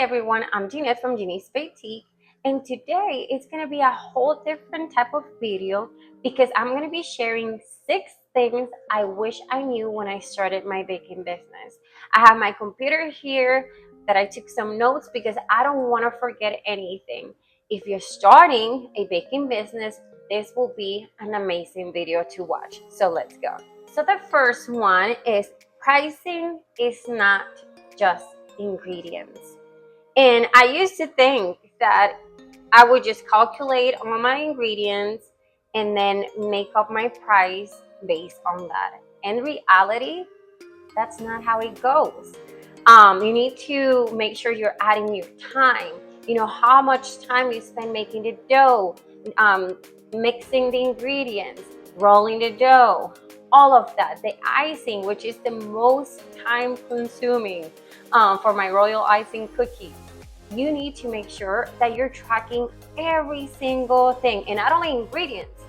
everyone, I'm Jeanette from Jeannie's Baketique, and today it's going to be a whole different type of video because I'm going to be sharing 6 things I wish I knew when I started my baking business. I have my computer here that I took some notes because I don't want to forget anything. If you're starting a baking business, this will be an amazing video to watch. So let's go. So the first one is pricing is not just ingredients. And I used to think that I would just calculate all my ingredients and then make up my price based on that. In reality, that's not how it goes. You need to make sure you're adding your time. You know, how much time you spend making the dough, mixing the ingredients, rolling the dough, all of that. The icing, which is the most time consuming for my royal icing cookies. You need to make sure that you're tracking every single thing, and not only ingredients.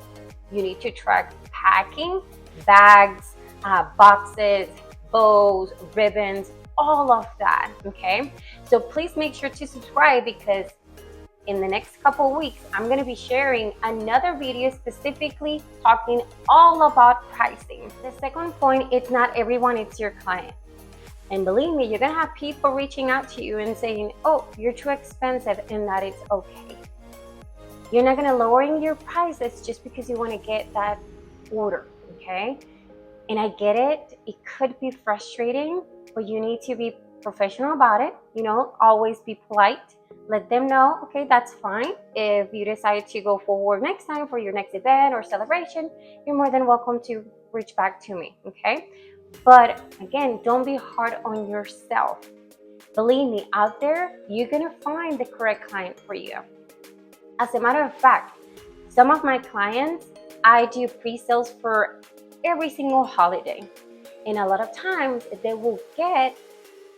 You need to track packing, bags, boxes, bows, ribbons, all of that, okay? So please make sure to subscribe because in the next couple of weeks, I'm going to be sharing another video specifically talking all about pricing. The second point, it's not everyone, it's your client. And believe me, you're going to have people reaching out to you and saying, oh, you're too expensive, and that it's okay. You're not going to lowering your prices just because you want to get that order, okay? And I get it. It could be frustrating, but you need to be professional about it. You know, always be polite. Let them know, okay, that's fine. If you decide to go forward next time for your next event or celebration, you're more than welcome to reach back to me, okay? But again, don't be hard on yourself. Believe me, out there, you're going to find the correct client for you. As a matter of fact, some of my clients, I do pre-sales for every single holiday. And a lot of times they will get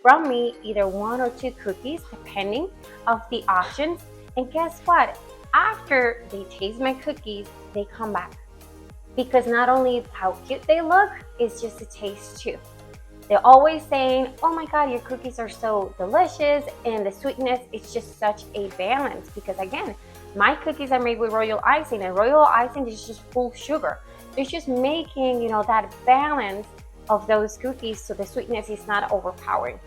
from me either 1 or 2 cookies, depending of the options. And guess what? After they taste my cookies, they come back. Because not only how cute they look, it's just the taste too. They're always saying, oh my God, your cookies are so delicious, and the sweetness is just such a balance. Because again, my cookies are made with royal icing, and royal icing is just full sugar. It's just making, you know, that balance of those cookies so the sweetness is not overpowering.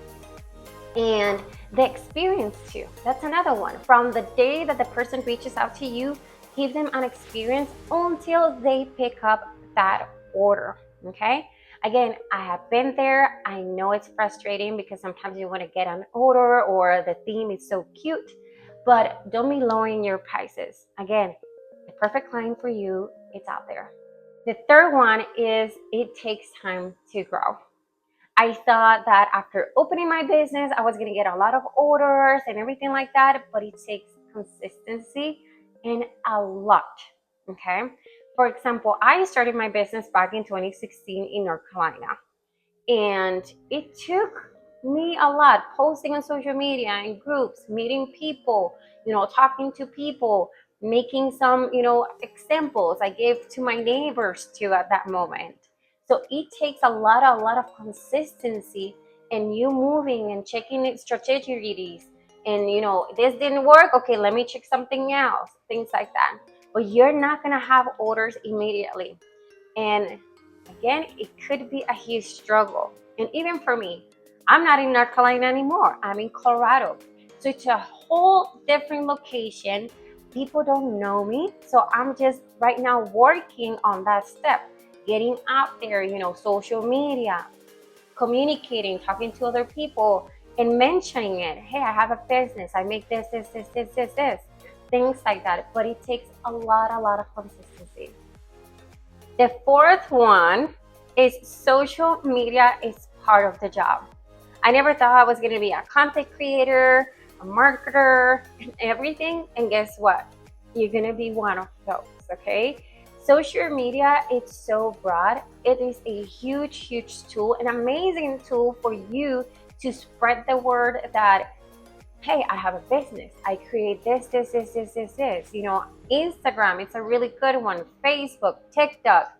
And the experience too, that's another one. From the day that the person reaches out to you, give them an experience until they pick up that order, okay? Again, I have been there. I know it's frustrating because sometimes you want to get an order or the theme is so cute, but don't be lowering your prices. Again, the perfect client for you, it's out there. The third one is it takes time to grow. I thought that after opening my business, I was going to get a lot of orders and everything like that, but it takes consistency and a lot, okay? For example, I started my business back in 2016 in North Carolina, and it took me a lot posting on social media and groups, meeting people, you know, talking to people, making some, you know, examples I gave to my neighbors too at that moment. So it takes a lot of consistency and you moving and checking it strategies. And you know, this didn't work. Okay, let me check something else. Things like that. But you're not gonna have orders immediately. And again, it could be a huge struggle. And even for me, I'm not in North Carolina anymore. I'm in Colorado. So it's a whole different location. People don't know me. So I'm just right now working on that step. Getting out there, you know, social media, communicating, talking to other people, and mentioning it. Hey, I have a business. I make this. Things like that. But it takes a lot of consistency. The fourth one is social media is part of the job. I never thought I was going to be a content creator, a marketer, and everything. And guess what? You're going to be one of those, okay? Social media, it's so broad. It is a huge tool, an amazing tool for you to spread the word that, hey, I have a business. I create this. You know, Instagram, it's a really good one. Facebook, TikTok,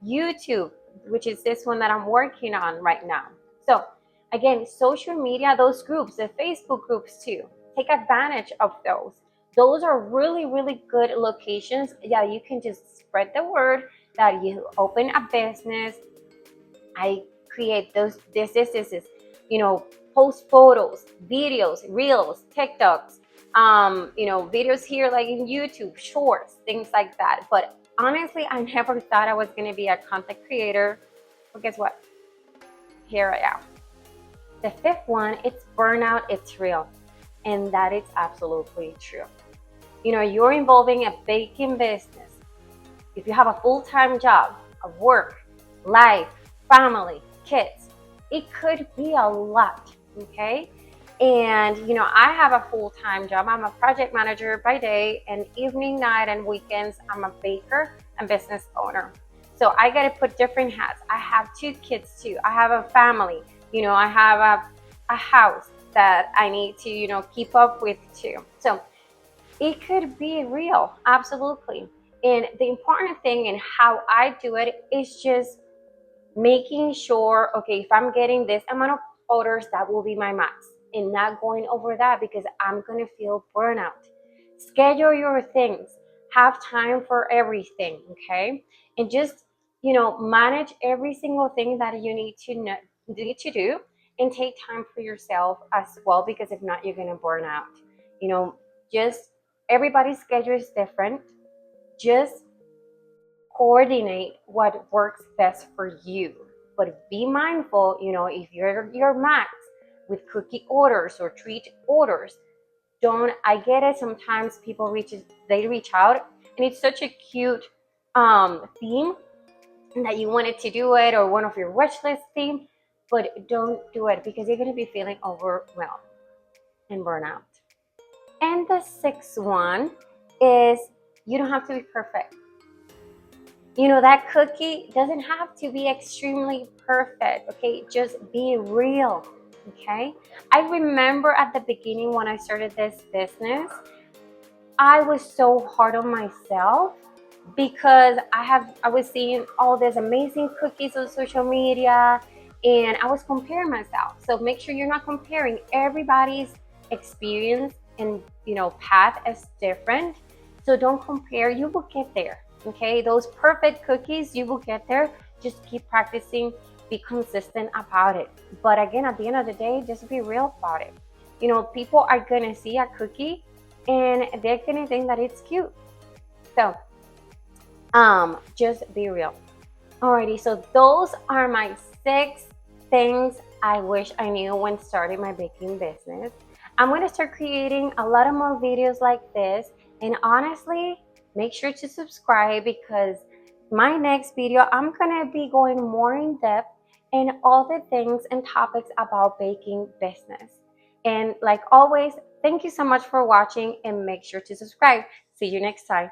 YouTube, which is this one that I'm working on right now. So again, social media, those groups, the Facebook groups too. take advantage of those. Those are really, really good locations. Yeah, you can just spread the word that you open a business. I create this, post photos, videos, reels, TikToks, videos here like in YouTube, shorts, things like that. But honestly, I never thought I was gonna be a content creator. But guess what? Here I am. The fifth one, it's burnout, it's real. And that is absolutely true. You're involving a baking business. If you have a full-time job, a work, life, family, kids, it could be a lot, okay? And, I have a full-time job. I'm a project manager by day, and evening, night, and weekends, I'm a baker and business owner. So I got to put different hats. I have two kids too. I have a family. I have a house that I need to, keep up with too. So it could be real, absolutely. And the important thing in how I do it is just making sure, okay, if I'm getting this amount of orders, that will be my max, and not going over that because I'm going to feel burnout. Schedule your things, have time for everything, okay? And just, manage every single thing that you need to do, and take time for yourself as well, because if not, you're going to burn out. Just everybody's schedule is different. Just coordinate what works best for you. But be mindful, if you're your max with cookie orders or treat orders, don't I get it, sometimes people reach out, and it's such a cute theme that you wanted to do it, or one of your wish list theme, but don't do it because you're going to be feeling overwhelmed and burnout. And the sixth one is, you don't have to be perfect. That cookie doesn't have to be extremely perfect, okay? Just be real, okay? I remember at the beginning when I started this business, I was so hard on myself because I was seeing all these amazing cookies on social media, and I was comparing myself. So make sure you're not comparing. Everybody's experience and path is different. So don't compare. You will get there. Okay, those perfect cookies, you will get there. Just keep practicing, be consistent about it. But again, at the end of the day, just be real about it. People are gonna see a cookie and they're gonna think that it's cute. So just be real. Alrighty, so those are my 6 things I wish I knew when starting my baking business. I'm going to start creating a lot of more videos like this, and honestly, make sure to subscribe because my next video, I'm going to be going more in depth in all the things and topics about baking business. And like always, thank you so much for watching, and make sure to subscribe. See you next time.